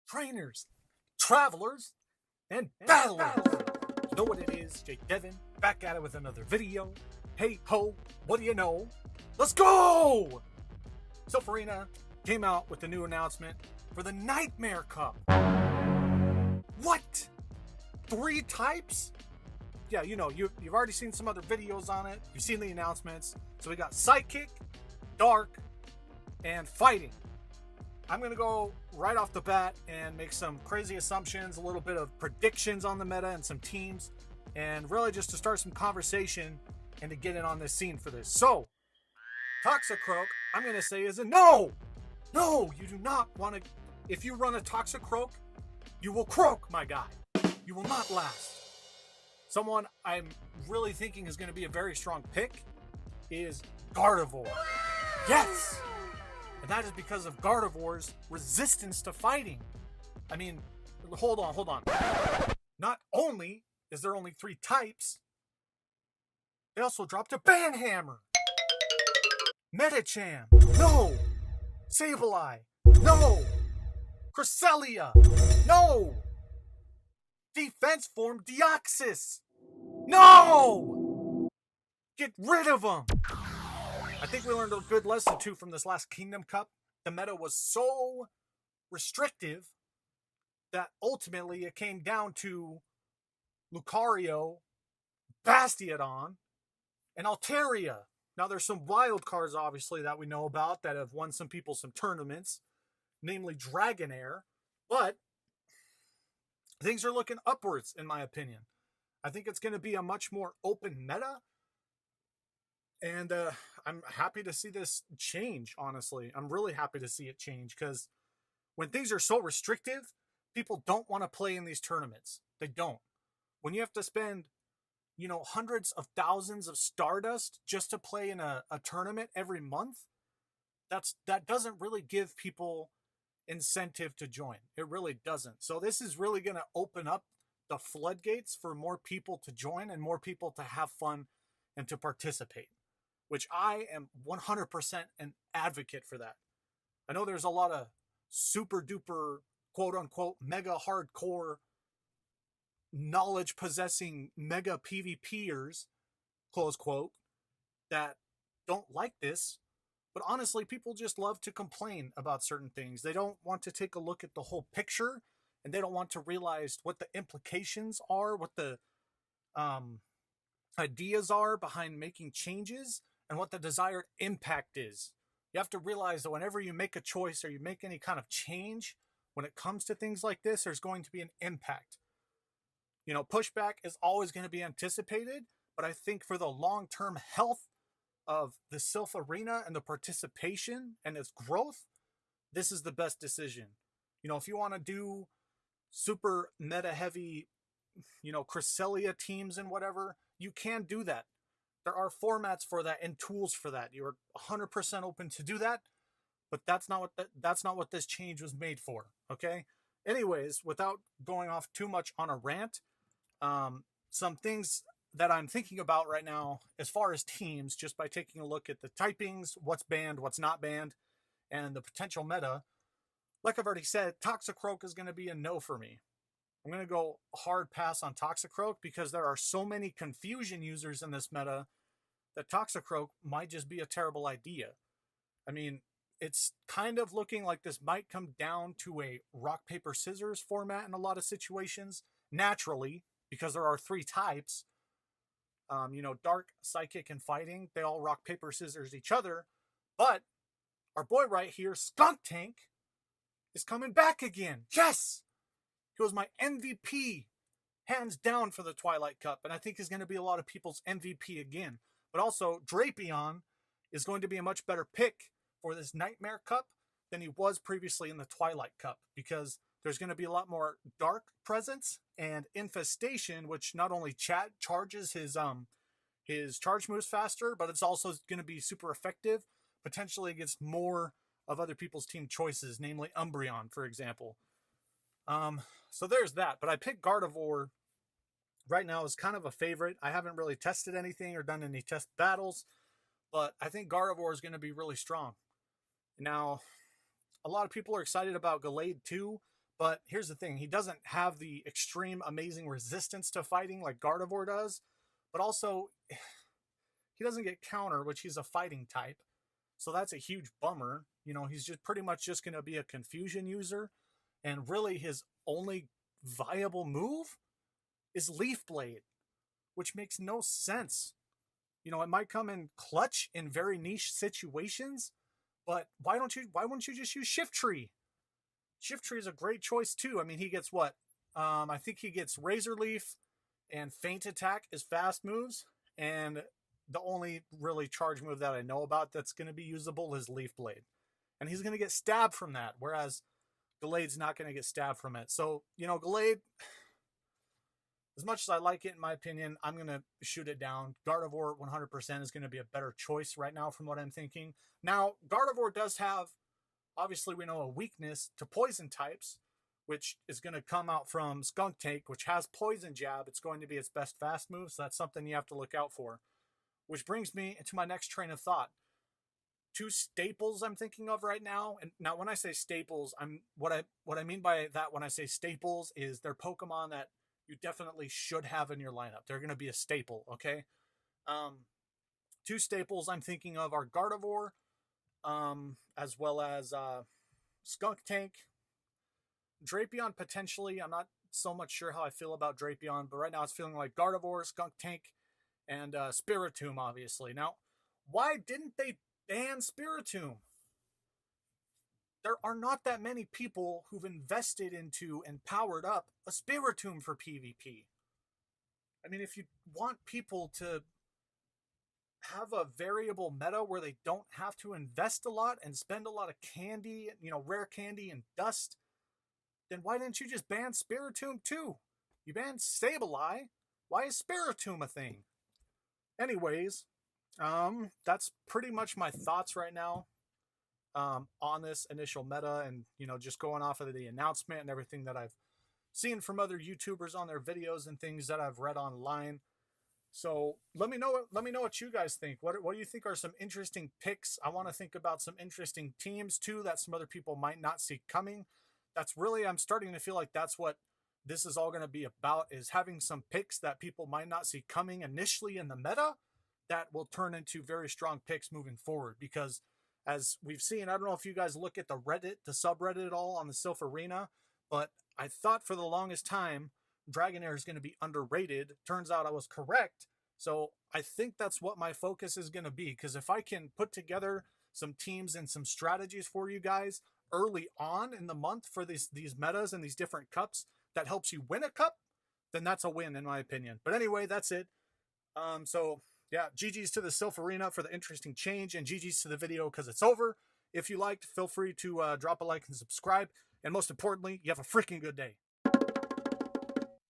trainers, travelers, and battlers. You know what it is? Jake Devin, back at it with another video. Hey ho, what do you know? Let's go! Silph Arena came out with a new announcement for the Nightmare Cup. What? 3 types? Yeah, you know, you've already seen some other videos on it. You've seen the announcements. So we got Psychic, Dark, and Fighting. I'm going to go right off the bat and make some crazy assumptions, a little bit of predictions on the meta and some teams, and really just to start some conversation and to get in on this scene for this. So, Toxicroak, I'm going to say is a no! No, you do not want to... If you run a Toxicroak, you will croak, my guy. You will not last. Someone I'm really thinking is going to be a very strong pick is Gardevoir. Yes! And that is because of Gardevoir's resistance to fighting. I mean, hold on. Not only is there only 3 types, they also dropped a Banhammer. Medicham, no. Sableye, no. Cresselia, no. Defense form Deoxys, no. Get rid of them. I think we learned a good lesson too from this last Kingdom Cup. The meta was so restrictive that ultimately it came down to Lucario, Bastiodon, and Altaria. Now there's some wild cards obviously that we know about that have won some people some tournaments, namely Dragonair, but things are looking upwards in my opinion. I think it's going to be a much more open meta. And I'm happy to see this change, honestly. I'm really happy to see it change because when things are so restrictive, people don't want to play in these tournaments. They don't. When you have to spend, hundreds of thousands of Stardust just to play in a tournament every month, that doesn't really give people incentive to join. It really doesn't. So this is really going to open up the floodgates for more people to join and more people to have fun and to participate, which I am 100% an advocate for that. I know there's a lot of super duper, quote unquote, mega hardcore, knowledge possessing mega PvPers, close quote, that don't like this. But honestly, people just love to complain about certain things. They don't want to take a look at the whole picture, and they don't want to realize what the implications are, what the ideas are behind making changes, and what the desired impact is. You have to realize that whenever you make a choice or you make any kind of change, when it comes to things like this, there's going to be an impact. Pushback is always going to be anticipated, but I think for the long-term health of the Silph Arena and the participation and its growth, this is the best decision. If you want to do super meta-heavy, Cresselia teams and whatever, you can do that. There are formats for that and tools for that. You're 100% open to do that, but that's not what this change was made for. Okay. Anyways, without going off too much on a rant, some things that I'm thinking about right now, as far as teams, just by taking a look at the typings, what's banned, what's not banned, and the potential meta. Like I've already said, Toxicroak is going to be a no for me. I'm going to go hard pass on Toxicroak because there are so many confusion users in this meta that Toxicroak might just be a terrible idea. I mean, it's kind of looking like this might come down to a rock, paper, scissors format in a lot of situations, naturally, because there are 3 types. Dark, Psychic, and Fighting, they all rock, paper, scissors each other. But our boy right here, Skunk Tank, is coming back again. Yes! He was my MVP, hands down, for the Twilight Cup, and I think he's going to be a lot of people's MVP again. But also, Drapion is going to be a much better pick for this Nightmare Cup than he was previously in the Twilight Cup, because there's going to be a lot more dark presence and infestation, which not only charges his charge moves faster, but it's also going to be super effective, potentially against more of other people's team choices, namely Umbreon, for example. So there's that. But I picked Gardevoir right now as kind of a favorite. I haven't really tested anything or done any test battles, but I think Gardevoir is going to be really strong. Now, a lot of people are excited about Gallade too, But here's the thing, he doesn't have the extreme amazing resistance to fighting like Gardevoir does, but also he doesn't get counter, which he's a fighting type. So that's a huge bummer. You know, he's just pretty much just going to be a confusion user. And really his only viable move is Leaf Blade, which makes no sense. You know, it might come in clutch in very niche situations, but why wouldn't you just use Shift Tree? Shift Tree is a great choice too. I mean, he gets what? I think he gets Razor Leaf and Feint Attack as fast moves, and the only really charge move that I know about that's going to be usable is Leaf Blade. And he's going to get stabbed from that, whereas Gallade's not going to get stabbed from it. So, you know, Gallade, as much as I like it, in my opinion, I'm going to shoot it down. Gardevoir 100% is going to be a better choice right now from what I'm thinking. Now, Gardevoir does have, obviously we know, a weakness to poison types, which is going to come out from Skunk Tank, which has Poison Jab. It's going to be its best fast move, so that's something you have to look out for. Which brings me into my next train of thought. Two staples I'm thinking of right now, and now when I say staples, what I mean by that when I say staples is they're Pokemon that you definitely should have in your lineup. They're going to be a staple, okay? Two staples I'm thinking of are Gardevoir, as well as Skunk Tank. Drapion potentially. I'm not so much sure how I feel about Drapion, but right now it's feeling like Gardevoir, Skunk Tank, and Spiritomb, obviously. Now, why didn't they ban Spiritomb? There are not that many people who've invested into and powered up a Spiritomb for PvP. I mean, if you want people to have a variable meta where they don't have to invest a lot and spend a lot of candy, you know, rare candy and dust, then why didn't you just ban Spiritomb too? You banned Sableye. Why is Spiritomb a thing? Anyways, that's pretty much my thoughts right now on this initial meta, and, you know, just going off of the announcement and everything that I've seen from other YouTubers on their videos and things that I've read online. So let me know what you guys think. What do you think are some interesting picks? I want to think about some interesting teams too that some other people might not see coming. That's really, I'm starting to feel like that's what this is all going to be about, is having some picks that people might not see coming initially in the meta that will turn into very strong picks moving forward. Because as we've seen, I don't know if you guys look at the subreddit at all on the Silph Arena, but I thought for the longest time Dragonair is going to be underrated. Turns out I was correct. So I think that's what my focus is going to be, because if I can put together some teams and some strategies for you guys early on in the month for these metas and these different cups that helps you win a cup, then that's a win in my opinion. But anyway, that's it. So yeah, GG's to the Silph Arena for the interesting change, and GG's to the video because it's over. If you liked, feel free to drop a like and subscribe. And most importantly, you have a freaking good day.